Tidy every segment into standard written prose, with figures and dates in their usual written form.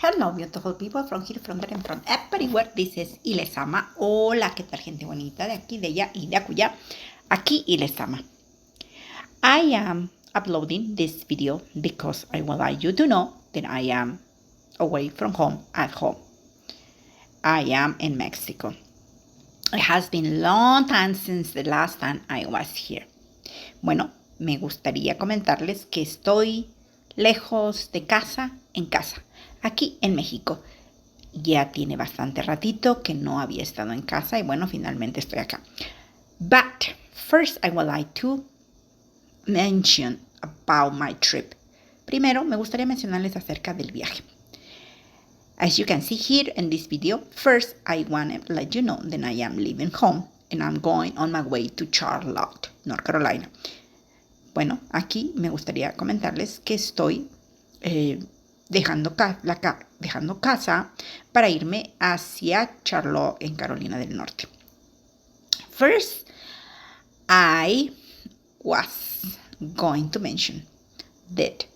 Hello, beautiful people from here, from there, and from everywhere. This is LezAma. Hola, ¿qué tal, gente bonita de aquí, de allá y de acullá? Aquí LezAma. I am uploading this video because I would like you to know that I am away from home, at home. I am in Mexico. It has been a long time since the last time I was here. Bueno, me gustaría comentarles que estoy lejos de casa, en casa, aquí en México. Ya tiene bastante ratito que no había estado en casa y bueno, finalmente estoy acá. But first I would like to mention about my trip. Primero, me gustaría mencionarles acerca del viaje. As you can see here in this video, first I want to let you know that I am leaving home and I'm going on my way to Charlotte, North Carolina. Bueno, aquí me gustaría comentarles que estoy dejando casa para irme hacia Charlotte, en Carolina del Norte. First, I was going to mention that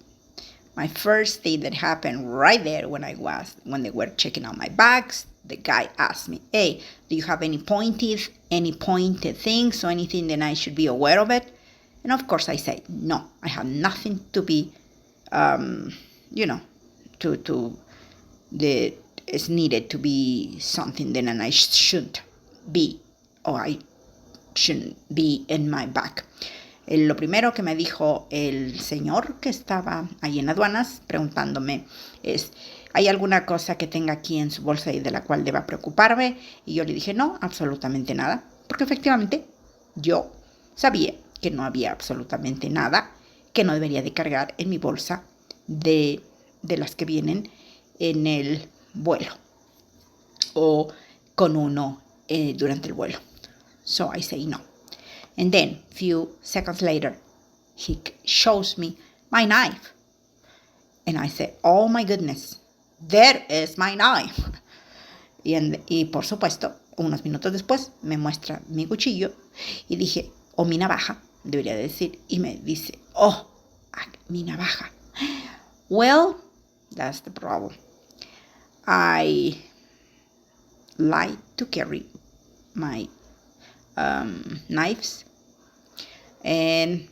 my first thing that happened right there when they were checking out my bags, the guy asked me, "Hey, do you have any pointed things or anything that I should be aware of it?" And of course I said, no, I have nothing to be, that is needed to be something that I shouldn't be, or I shouldn't be in my bag. Lo primero que me dijo el señor que estaba ahí en aduanas preguntándome es, ¿hay alguna cosa que tenga aquí en su bolsa y de la cual deba preocuparme? Y yo le dije, no, absolutamente nada, porque efectivamente yo sabía que no había absolutamente nada que no debería de cargar en mi bolsa de las que vienen en el vuelo o con uno durante el vuelo. So I say no. And then, few seconds later, he shows me my knife. And I said, oh my goodness, there is my knife. Y por supuesto, unos minutos después, me muestra mi cuchillo y dije, o mi navaja, debería decir, y me dice, oh, mi navaja. Well, that's the problem. I like to carry my knives, and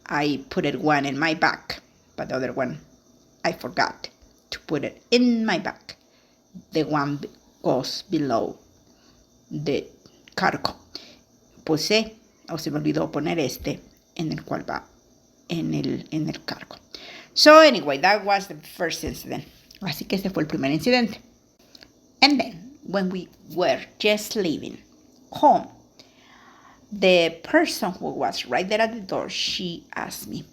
I put one in my bag, but the other one I forgot to put it in my bag. The one goes below the cargo. Puse, o se me olvidó poner en el cual va en el cargo. So anyway, that was the first incident. Así que ese fue el primer incidente. And then, when we were just leaving home, the person who was right there at the door, she asked me,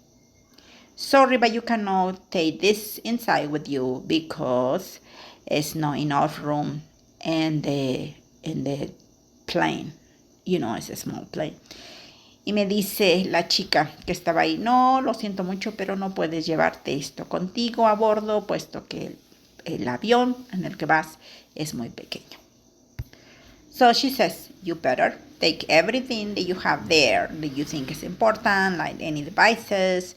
sorry, but you cannot take this inside with you because it's not enough room in the plane. You know, it's a small plane. Y me dice la chica que estaba ahí, no, lo siento mucho, pero no puedes llevarte esto contigo a bordo, puesto que el avión en el que vas es muy pequeño. So she says, you better take everything that you have there that you think is important, like any devices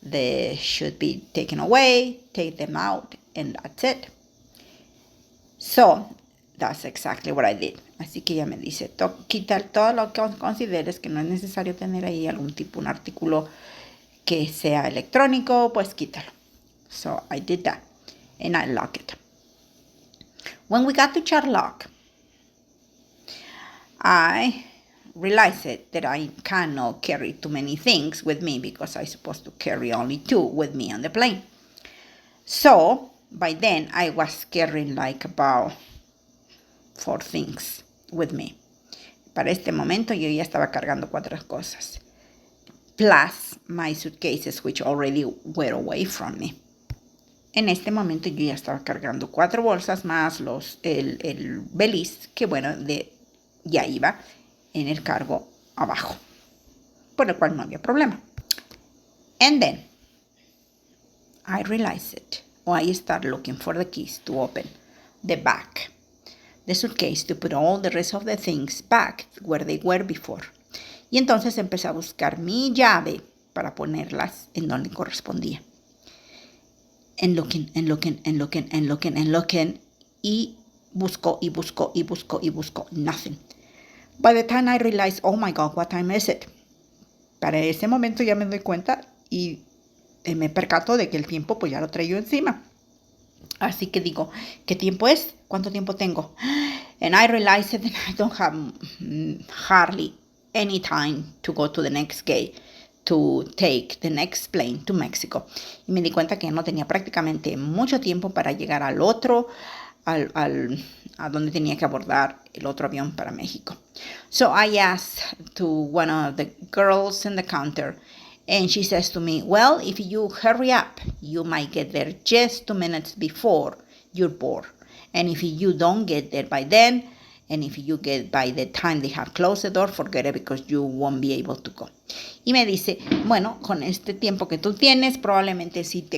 that should be taken away, take them out, and that's it. So that's exactly what I did. Así que ella me dice, quita todo lo que consideres que no es necesario tener ahí algún tipo, un artículo que sea electrónico, pues quítalo. So I did that, and I locked it. When we got to Charlotte, I realized that I cannot carry too many things with me because I'm supposed to carry only 2 with me on the plane. So by then I was carrying like about 4 things with me. Para este momento yo ya estaba cargando 4 cosas. Plus my suitcases which already were away from me. En este momento yo ya estaba cargando 4 bolsas más el beliz que bueno, ya iba en el cargo abajo, por el cual no había problema. And then I realized it, or I started looking for the keys to open the bag, the suitcase, to put all the rest of the things back where they were before. Y entonces empecé a buscar mi llave para ponerlas en donde correspondía. and looking, and looking, and looking, and looking, and looking. Y busco, y busco, y busco, y busco. Nothing. By the time I realized, oh my God, what time is it? Para ese momento ya me doy cuenta y me percato de que el tiempo pues ya lo traigo encima. Así que digo, ¿qué tiempo es? ¿Cuánto tiempo tengo? And I realized that I don't have hardly any time to go to the next gate, to take the next plane to Mexico. Y me di cuenta que no tenía prácticamente mucho tiempo para llegar al otro, a donde tenía que abordar el otro avión para México. So I asked to one of the girls in the counter, and she says to me, well, if you hurry up, you might get there just 2 minutes before your board. And if you don't get there by then, and if you get by the time they have closed the door, forget it because you won't be able to go. Y me dice, bueno, con este tiempo que tú tienes, probablemente si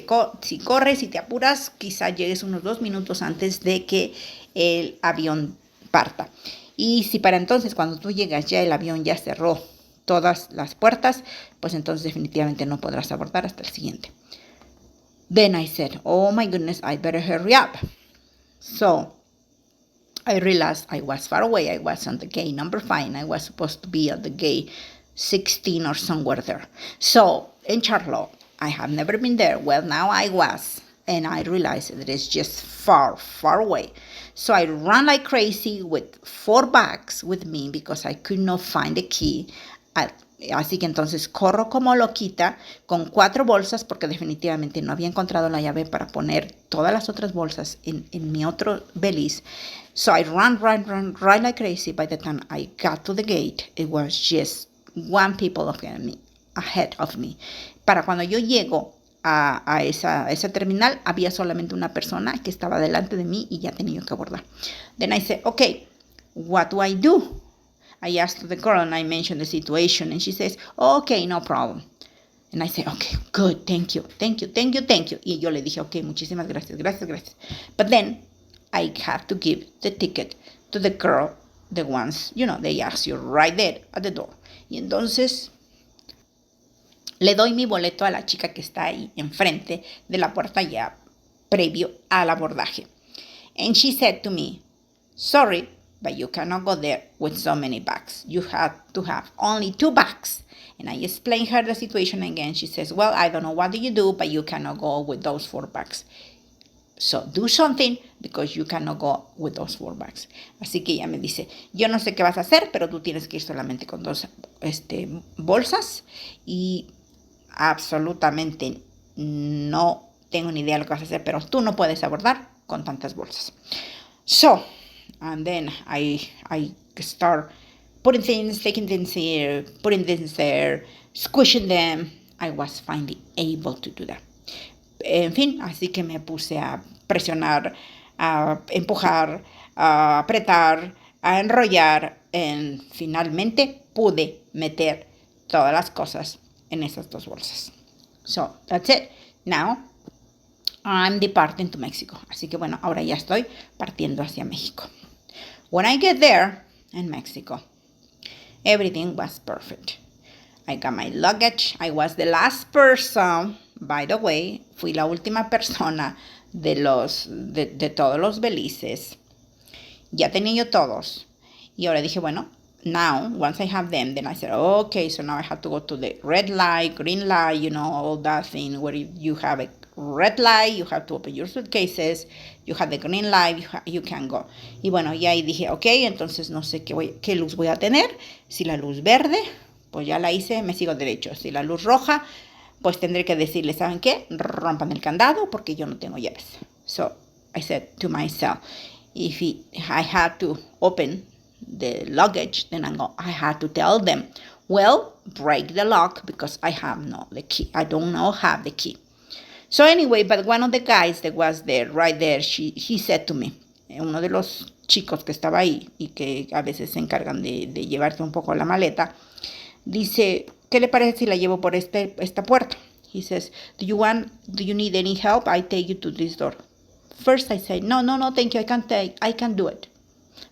corres, si te apuras, quizá llegues unos 2 minutos antes de que el avión parta. Y si para entonces, cuando tú llegas, ya el avión ya cerró todas las puertas, pues entonces definitivamente no podrás abordar hasta el siguiente. Then I said, oh my goodness, I better hurry up. So I realized I was far away. I was on the gate number 5, and I was supposed to be at the gate 16 or somewhere there. So in Charlotte, I have never been there. Well, now I was, and I realized that it's just far, far away. So I ran like crazy with 4 bags with me because I could not find the key. Así que entonces corro como loquita con 4 bolsas porque definitivamente no había encontrado la llave para poner todas las otras bolsas en mi otro valise. So I ran like crazy. By the time I got to the gate, it was just 1 people ahead of me. Para cuando yo llego a esa terminal, había solamente una persona que estaba delante de mí y ya tenía que abordar. Then I said, okay, what do I do? I asked the girl and I mentioned the situation, and she says, okay, no problem. And I said, okay, good, thank you. Y yo le dije, okay, muchísimas gracias. But then I have to give the ticket to the girl, the ones, they ask you right there at the door. Y entonces le doy mi boleto a la chica que está ahí enfrente de la puerta ya previo al abordaje. And she said to me, sorry, but you cannot go there with so many bags. You have to have only 2 bags. And I explained her the situation again. She says, well, I don't know what do you do, but you cannot go with those 4 bags. So do something because you cannot go with those 4 bags. Así que ella me dice, yo no sé qué vas a hacer, pero tú tienes que ir solamente con 2 bolsas. Y absolutamente no tengo ni idea de lo que vas a hacer, pero tú no puedes abordar con tantas bolsas. So, and then I start putting things, taking things here, putting things there, squishing them. I was finally able to do that. En fin, así que me puse a presionar, a empujar, a apretar, a enrollar. Y finalmente pude meter todas las cosas en esas 2 bolsas. So, that's it. Now, I'm departing to Mexico. Así que bueno, ahora ya estoy partiendo hacia México. When I get there in Mexico, everything was perfect. I got my luggage. I was the last person, by the way. Fui la última persona de todos los belices. Ya tenía yo todos. Y ahora dije, bueno, now, once I have them, then I said, okay, so now I have to go to the red light, green light, all that thing where you have a red light, you have to open your suitcases, you have the green light, you can go. Y bueno, ya ahí dije, okay, entonces no sé qué luz voy a tener. Si la luz verde, pues ya la hice, me sigo derecho. Si la luz roja, pues tendré que decirle, ¿saben qué? Rompan el candado porque yo no tengo llaves. So I said to myself, if I had to open the luggage, then I had to tell them, well, break the lock because I have the key. I don't have the key. So anyway, but one of the guys that was there, right there, he said to me, uno de los chicos que estaba ahí y que a veces se encargan de llevarte un poco la maleta, dice, ¿qué le parece si la llevo por esta puerta? He says, do you need any help? I take you to this door. First I said, no, thank you, I can do it.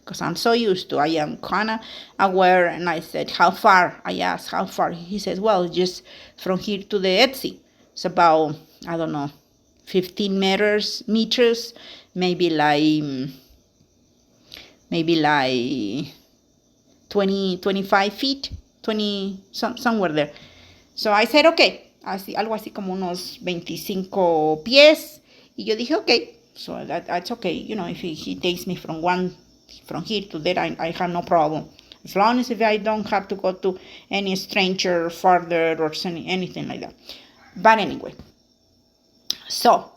Because I'm so used to, I am kind of aware, and I said, how far? I asked, how far? He says, well, just from here to the Etsy. It's about, I don't know, 15 meters, maybe like 20, 25 feet, 20, somewhere there. So I said, okay, algo así como unos 25 pies. Y yo dije, okay, so that's okay. You know, if he takes me from here to there, I have no problem. As long as if I don't have to go to any stranger further or anything like that. But anyway, so,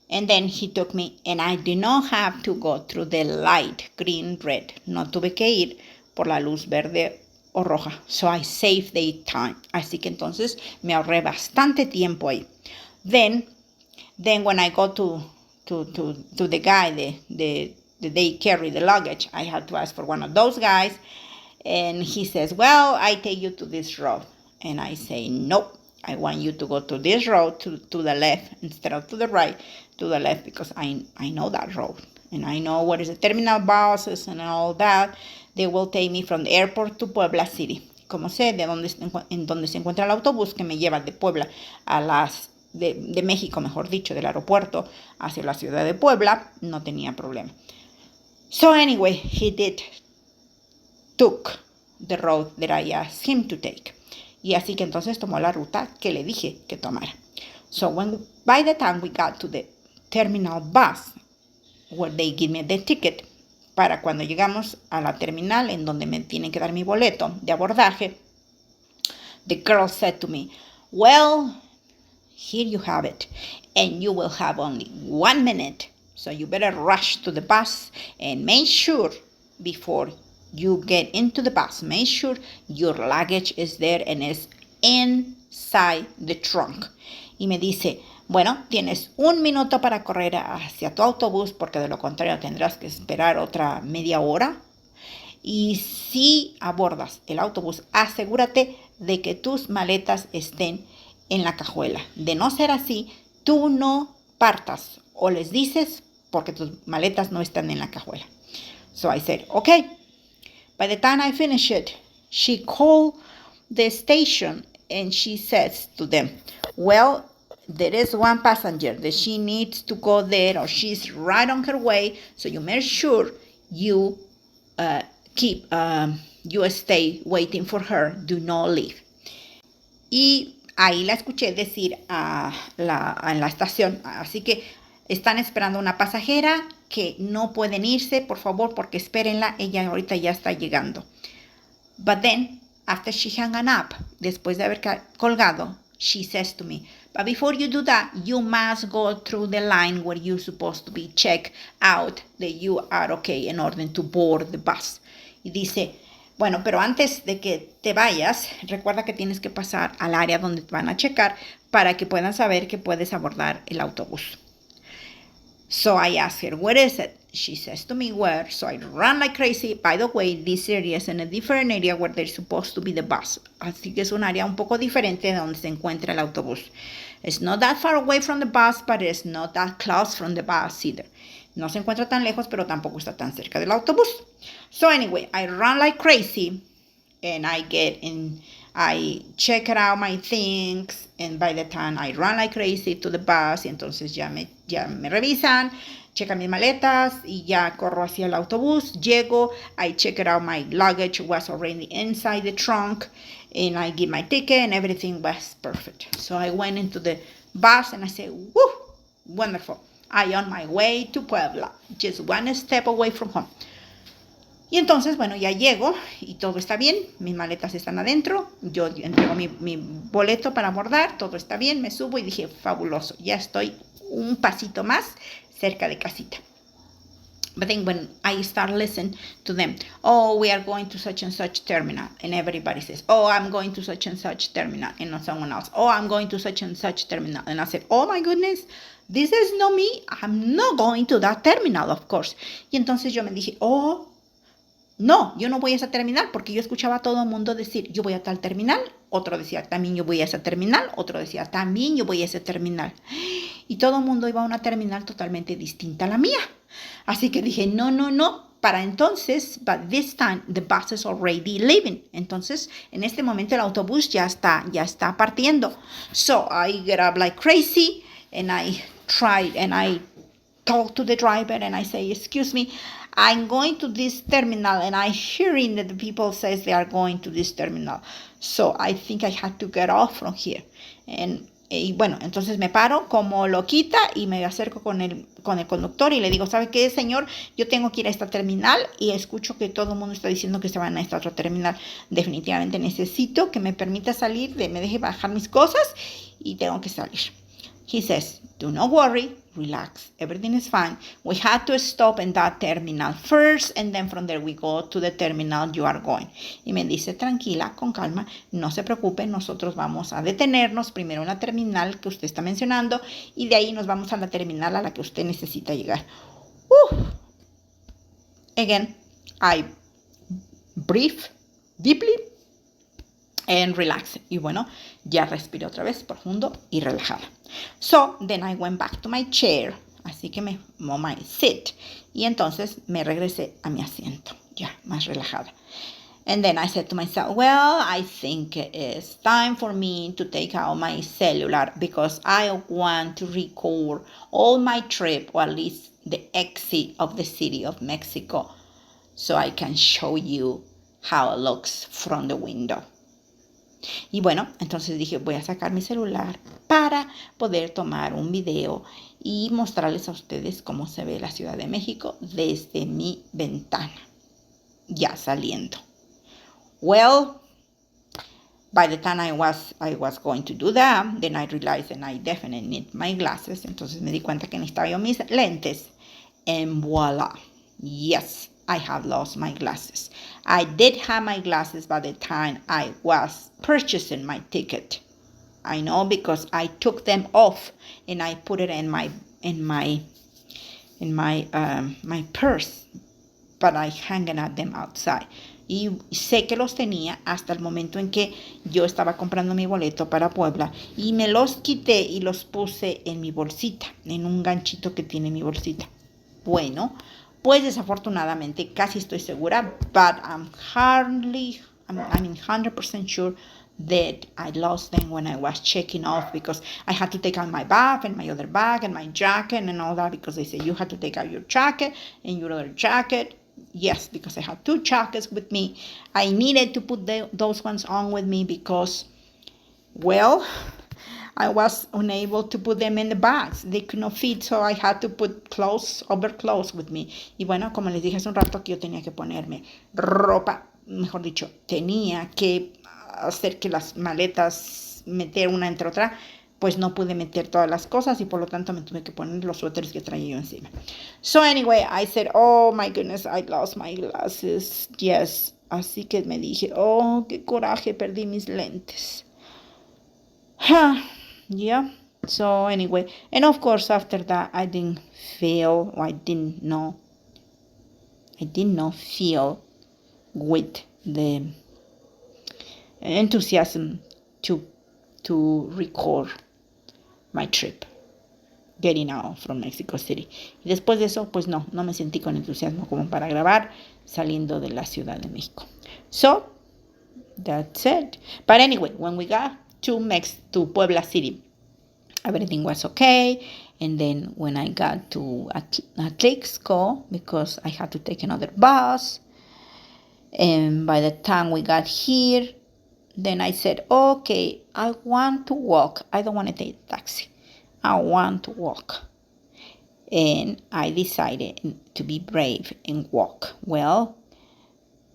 and then he took me, and I did not have to go through the light, green, red. No tuve que ir por la luz verde o roja. So I saved the time. Así que entonces me ahorré bastante tiempo ahí. Then when I go to the guy, they carry the luggage, I had to ask for one of those guys. And he says, well, I take you to this road. And I say, nope, I want you to go to this road to the left instead of to the right, to the left, because I know that road. And I know what is the terminal buses and all that. They will take me from the airport to Puebla City. Como sé en donde se encuentra el autobús que me lleva de Puebla de México, mejor dicho, del aeropuerto hacia la ciudad de Puebla, no tenía problema. So anyway, he took the road that I asked him to take. Y así que entonces tomó la ruta que le dije que tomara. So by the time we got to the terminal bus, where they give me the ticket, para cuando llegamos a la terminal en donde me tienen que dar mi boleto de abordaje, the girl said to me, well, here you have it, and you will have only 1 minute, so you better rush to the bus and make sure before you get into the bus, make sure your luggage is there and is inside the trunk. Y me dice, bueno, tienes 1 minuto para correr hacia tu autobús, porque de lo contrario tendrás que esperar otra media hora. Y si abordas el autobús, asegúrate de que tus maletas estén en la cajuela. De no ser así, tú no partas o les dices porque tus maletas no están en la cajuela. So I said, okay. By the time I finished it, she called the station and she says to them, well, there is one passenger that she needs to go there, or she's right on her way, so you make sure you you stay waiting for her, do not leave. Y ahí la escuché decir en la estación, así que están esperando una pasajera que no pueden irse, por favor, porque espérenla, ella ahorita ya está llegando. But then, after she hung up, después de haber colgado, she says to me, but before you do that, you must go through the line where you're supposed to be checked out that you are okay in order to board the bus. Y dice, bueno, pero antes de que te vayas, recuerda que tienes que pasar al área donde te van a checar para que puedan saber que puedes abordar el autobús. So I asked her, where is it? She says to me, where? So I run like crazy. By the way, this area is in a different area where there's supposed to be the bus. Así que es un área un poco diferente de donde se encuentra el autobús. It's not that far away from the bus, but it's not that close from the bus either. No se encuentra tan lejos, pero tampoco está tan cerca del autobús. So anyway, I run like crazy, and I get in, I check out my things, and by the time I run like crazy to the bus, y entonces ya me revisan, checan mis maletas, y ya corro hacia el autobús, llego, I check it out, my luggage was already inside the trunk, and I give my ticket, and everything was perfect. So I went into the bus, and I said, woo, wonderful. I on my way to Puebla, just one step away from home. Y entonces, bueno, ya llego y todo está bien, mis maletas están adentro, yo entrego mi boleto para abordar, todo está bien, me subo y dije, fabuloso, ya estoy un pasito más cerca de casita. But then when I start listening to them, oh, we are going to such and such terminal, and everybody says, oh, I'm going to such and such terminal, and not someone else, oh, I'm going to such and such terminal, and I said, oh my goodness, this is not me, I'm not going to that terminal, of course. Y entonces yo me dije, oh, no, yo no voy a esa terminal, porque yo escuchaba a todo el mundo decir, yo voy a tal terminal, otro decía, también yo voy a esa terminal, otro decía, también yo voy a esa terminal. Y todo el mundo iba a una terminal totalmente distinta a la mía. Así que dije, no, para entonces, but this time the bus is already leaving. Entonces, en este momento el autobús ya está partiendo. So I get up like crazy, and I tried, and I talk to the driver, and I say, excuse me, I'm going to this terminal, and I'm hearing that the people says they are going to this terminal. So I think I had to get off from here. Y bueno, entonces me paro como loquita y me acerco con el conductor y le digo, ¿sabe qué, señor? Yo tengo que ir a esta terminal y escucho que todo el mundo está diciendo que se van a esta otra terminal. Definitivamente necesito que me permita salir, me deje bajar mis cosas y tengo que salir. He says, do not worry, relax, everything is fine. We had to stop in that terminal first, and then from there we go to the terminal you are going. Y me dice, tranquila, con calma, no se preocupe, nosotros vamos a detenernos primero en la terminal que usted está mencionando, y de ahí nos vamos a la terminal a la que usted necesita llegar. Again, I breathe deeply and relax. Y bueno, ya respiré otra vez profundo y relajada. So, then I went back to my chair. Así que my seat. Y entonces me regresé a mi asiento, ya más relajada. And then I said to myself, well, I think it's time for me to take out my cellular because I want to record all my trip, or at least the exit of the city of Mexico, so I can show you how it looks from the window. Y bueno, entonces dije, voy a sacar mi celular para poder tomar un video y mostrarles a ustedes cómo se ve la Ciudad de México desde mi ventana, ya saliendo. Well, by the time I was going to do that, then I realized that I definitely need my glasses. Entonces me di cuenta que necesitaba yo mis lentes. And voila, yes, I have lost my glasses. I did have my glasses by the time I was purchasing my ticket. I know, because I took them off and I put it in my purse, but I hanging at them outside. Y sé que los tenía hasta el momento en que yo estaba comprando mi boleto para Puebla y me los quité y los puse en mi bolsita, en un ganchito que tiene mi bolsita. Bueno, pues desafortunadamente, casi estoy segura, but I'm 100% sure that I lost them when I was checking off, because I had to take out my bag and my other bag and my jacket and all that, because they say you had to take out your jacket and your other jacket. Yes, because I had 2 jackets with me. I needed to put those ones on with me because, well, I was unable to put them in the bags. They could not fit, so I had to put over clothes with me. Y bueno, como les dije hace un rato, que yo tenía que ponerme ropa, mejor dicho, tenía que hacer que las maletas, meter una entre otra, pues no pude meter todas las cosas y por lo tanto me tuve que poner los suéteres que traía yo encima. So anyway, I said, oh my goodness, I lost my glasses. Yes. Así que me dije, oh, qué coraje, perdí mis lentes. Yeah. So anyway, and of course after that I did not feel with the enthusiasm to record my trip getting out from Mexico City. Y después de eso, pues no me sentí con entusiasmo como para grabar saliendo de la Ciudad de México. So that's it. But anyway, when we got to Puebla City, everything was okay. And then when I got to Atlixco, because I had to take another bus, and by the time we got here, then I said, okay, I want to walk. I don't want to take a taxi. I want to walk. And I decided to be brave and walk. Well,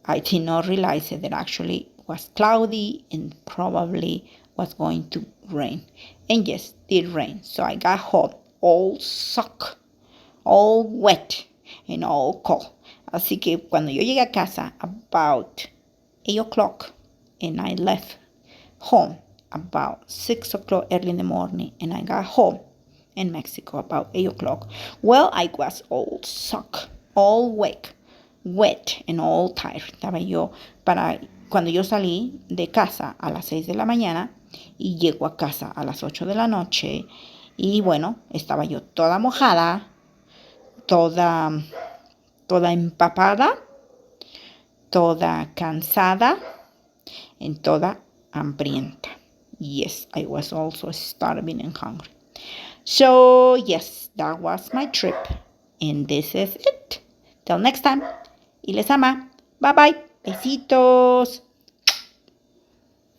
I did not realize that actually it was cloudy and probably was going to rain. And yes, it did rain. So I got home, all soaked, all wet, and all cold. Así que cuando yo llegué a casa about 8 o'clock, and I left home about 6 o'clock early in the morning, and I got home in Mexico about 8 o'clock. Well, I was all soaked, all wet, and all tired. Estaba yo cuando yo salí de casa a las 6 de la mañana y llego a casa a las 8 de la noche, y bueno, estaba yo toda mojada, toda empapada, toda cansada, and toda hambrienta. Yes, I was also starving and hungry. So, yes, that was my trip. And this is it. Till next time. Y les ama. Bye bye. Besitos.